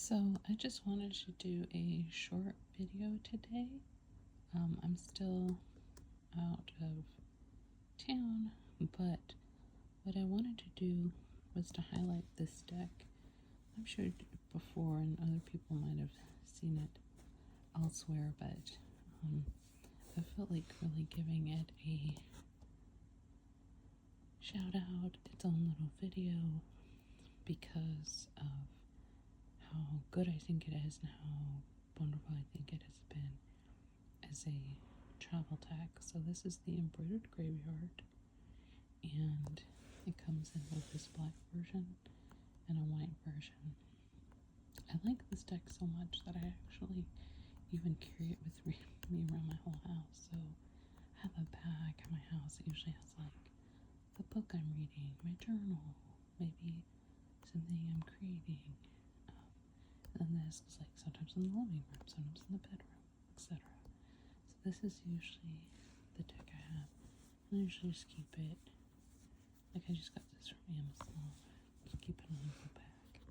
So I just wanted to do a short video today. I'm still out of town, but what I wanted to do was to highlight this deck. I'm sure before and other people might have seen it elsewhere, but I felt like really giving it a shout out, its own little video, because of how good I think it is and how wonderful I think it has been as a travel tag. So this is the Embroidered Graveyard, and it comes in with this black version and a white version. I like this deck so much that I actually even carry it with me around my whole house. So I have a bag at my house that usually has like the book I'm reading, my journal, maybe something I'm creating. And then this is like sometimes in the living room, sometimes in the bedroom, etc. So this is usually the deck I have. I usually just keep it, like I just got this from Amazon, just keep it in a little bag.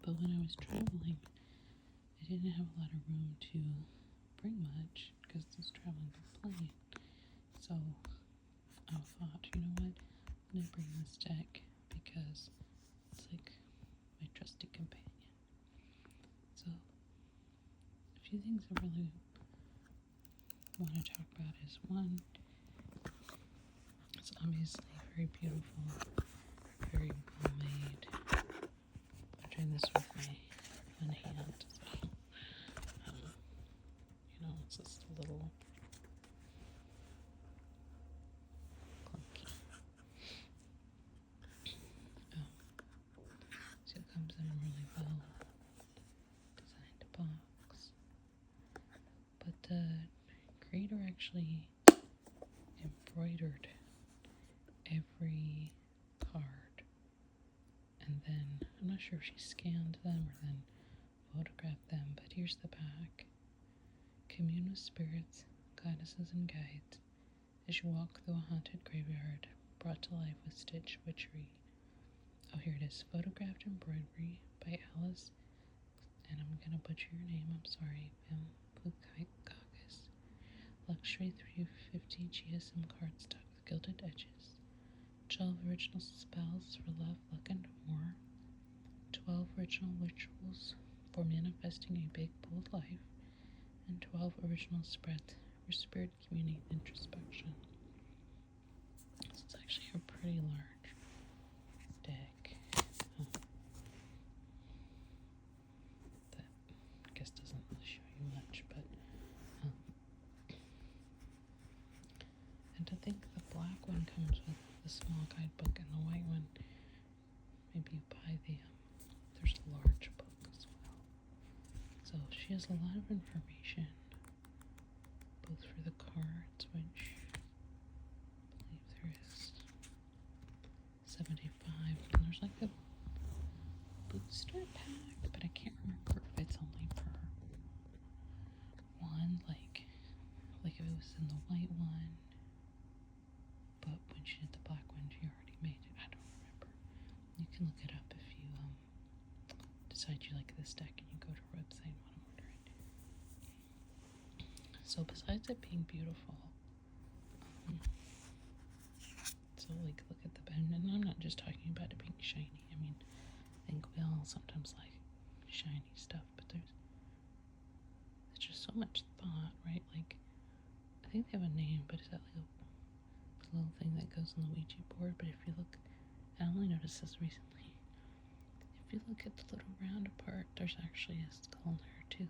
But when I was traveling, I didn't have a lot of room to bring much because I was traveling by plane. So I thought, you know what, I'm gonna bring this deck because it's like my trusty companion. So a few things I really want to talk about is one, it's obviously very beautiful, very well made. I'm doing this with my one hand, so it's just a little clunky. So it comes in a really well designed box. But the creator actually embroidered every card, and then I'm not sure if she scanned them or then photographed them, but here's the back. Commune with spirits, goddesses, and guides as you walk through a haunted graveyard brought to life with stitch witchery. Oh, here it is. Photographed embroidery by Alice, and I'm gonna butcher your name, I'm sorry, Pukaikas. Luxury 350 GSM cardstock with gilded edges. 12 original spells for love, luck, and more. 12 original rituals for manifesting a big, bold life. And 12 original spreads for spirit community introspection. So it's actually a pretty large deck. That I guess doesn't really show you much, but and to think the black one comes with the small guidebook and the white one, maybe you buy there's a large book as well. So she has a lot of information, both for the cards, which I believe there is 75, and there's like a booster pack, but I can't remember if it's only for one, like if it was in the white one, but when she did the black one, she already made it. I don't remember. You can look it up if you decide you like this deck and you go to her website and want to order it. So besides it being beautiful, so like look at the pen, and I'm not just talking about it being shiny. I mean, I think we all sometimes like shiny stuff, but there's just so much thought, right? Like, I think they have a name, but it's that little thing that goes on the Ouija board. But if you look, I only noticed this recently. If you look at the little round part, there's actually a skull there too.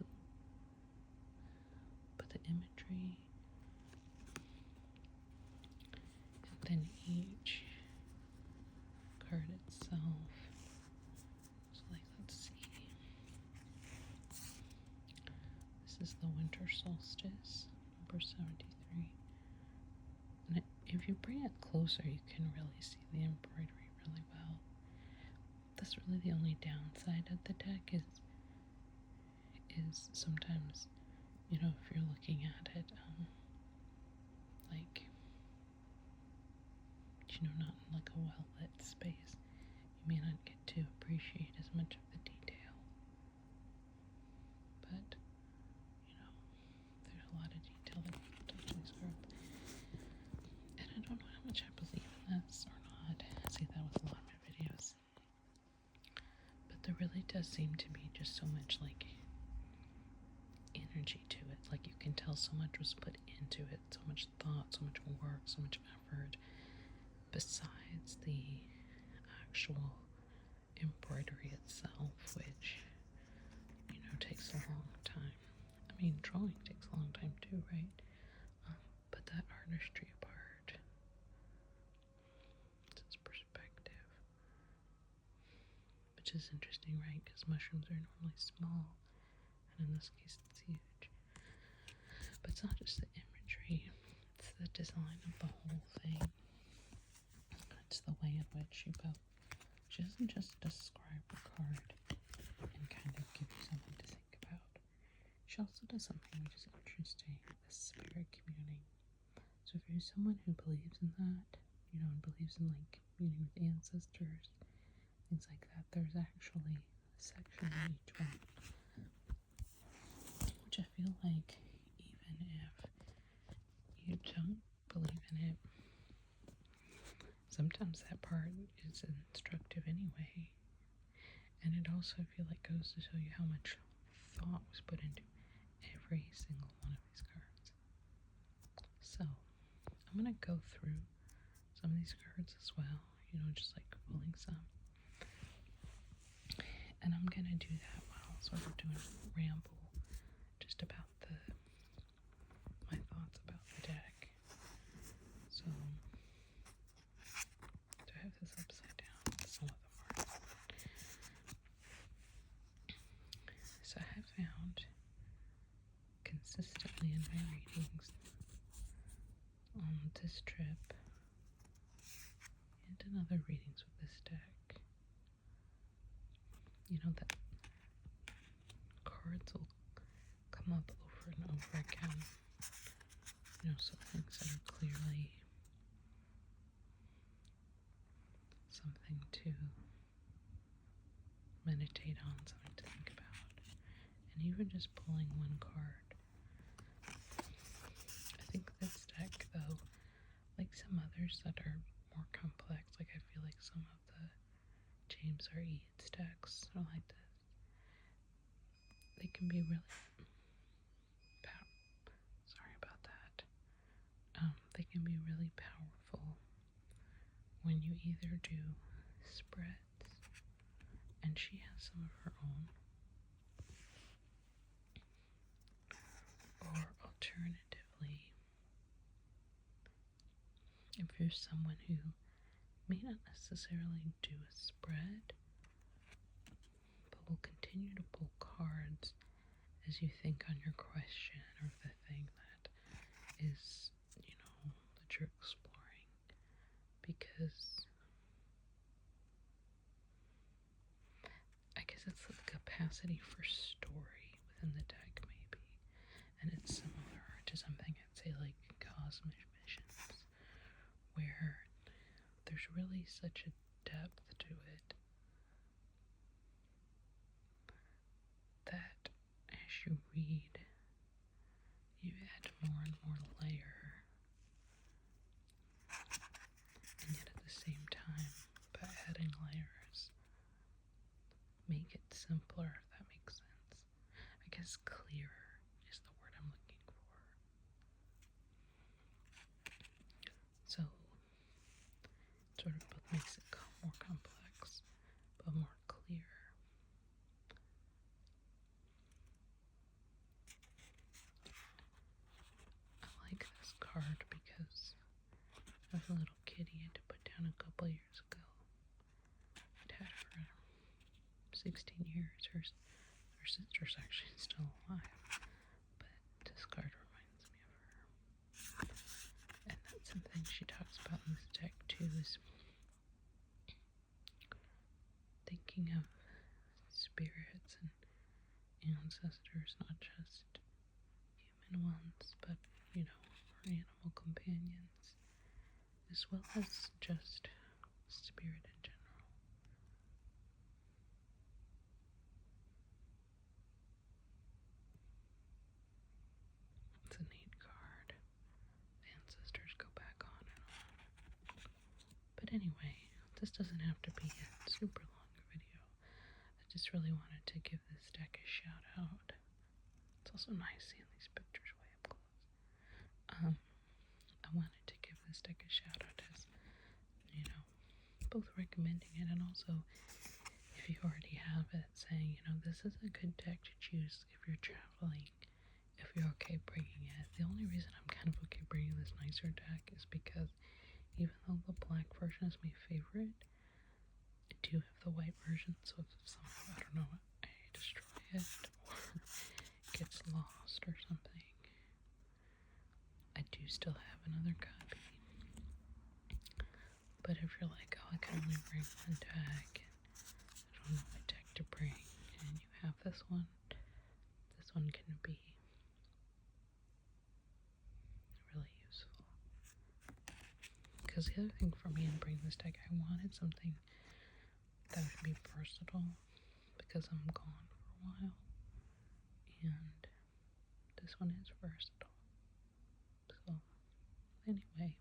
But the imagery, and then each card itself. So like, let's see. This is the winter solstice, number 73. And if you bring it closer, you can really see the embroidery really well. That's really the only downside of the deck is sometimes, if you're looking at it, like, not in like a well-lit space, you may not get to appreciate as much of the there really does seem to be just so much like energy to it. Like you can tell so much was put into it, so much thought, so much work, so much effort, besides the actual embroidery itself, which, takes a long time. I mean, drawing takes a long time too, right? But that artistry part, it's perspective, which is interesting, right? Because mushrooms are normally small, and in this case, it's huge. But it's not just the imagery, it's the design of the whole thing. It's the way in which you go. She doesn't just describe the card and kind of give you something to think about. She also does something which is interesting, the spirit communing. So if you're someone who believes in that, and believes in like communing with ancestors, things like that, there's actually a section in each one, which I feel like even if you don't believe in it, sometimes that part is instructive anyway. And it also, I feel like, goes to show you how much thought was put into every single one of these cards. So, I'm going to go through some of these cards as well, just like pulling some. And I'm going to do that while sort of doing a ramble just about my thoughts about the deck. So, do I have this upside down? Some of them are. So I have found consistently in my readings on this trip and in other readings with this deck, that cards will come up over and over again. So things that are clearly something to meditate on, something to think about. And even just pulling one card. I think this deck, though, like some others that are more complex, like I feel like some of the James R. Eads decks are like this. They can be really sorry about that. They can be really powerful when you either do spreads, and she has some of her own, or alternatively, if you're someone who may not necessarily do a spread, but will continue to pull cards as you think on your question or the thing that is, that you're exploring, because I guess it's the capacity for story within the deck, maybe, and it's similar to something I'd say like Cosmic Missions, where there's really such a depth to it that as you read, you add more and more layer, and yet at the same time, by adding layers, make it simpler, if that makes sense. I guess clearer is the word I'm looking for. So, it sort of both makes it more complex, but more clear. I like this card because as a little kitty I had to put down a couple years ago. I'd had her for 16 years. Her sister's actually still alive, but this card reminds me of her. And that's something she talks about in this deck too, is thinking of spirits and ancestors, not just human ones, but, our animal companions, as well as just spirit in general. It's a neat card. The ancestors go back on and on. But anyway, this doesn't have to be a super long video. I just really wanted to give this deck a shout out. It's also nice seeing these pictures way up close. I wanted to give this deck a shout out as, you know, both recommending it and also if you already have it, saying, you know, this is a good deck to choose if you're traveling, if you're okay bringing it. The only reason I'm kind of okay bringing this nicer deck is because even though the black version is my favorite, I do have the white version, so if somehow, I don't know, I destroy it or it gets lost or something, I do still have another copy. But if you're like, oh, I can only bring one deck, I don't know what deck to bring, and you have this one can be really useful. Because the other thing for me in bringing this deck, I wanted something that would be versatile, because I'm gone for a while, and this one is versatile. So, anyway,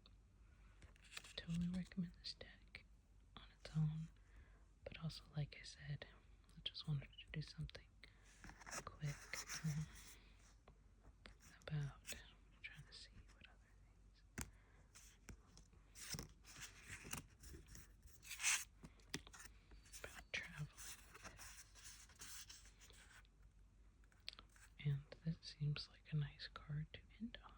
totally recommend this deck on its own, but also, like I said, I just wanted to do something quick about trying to see what other things about traveling with it. And this seems like a nice card to end on.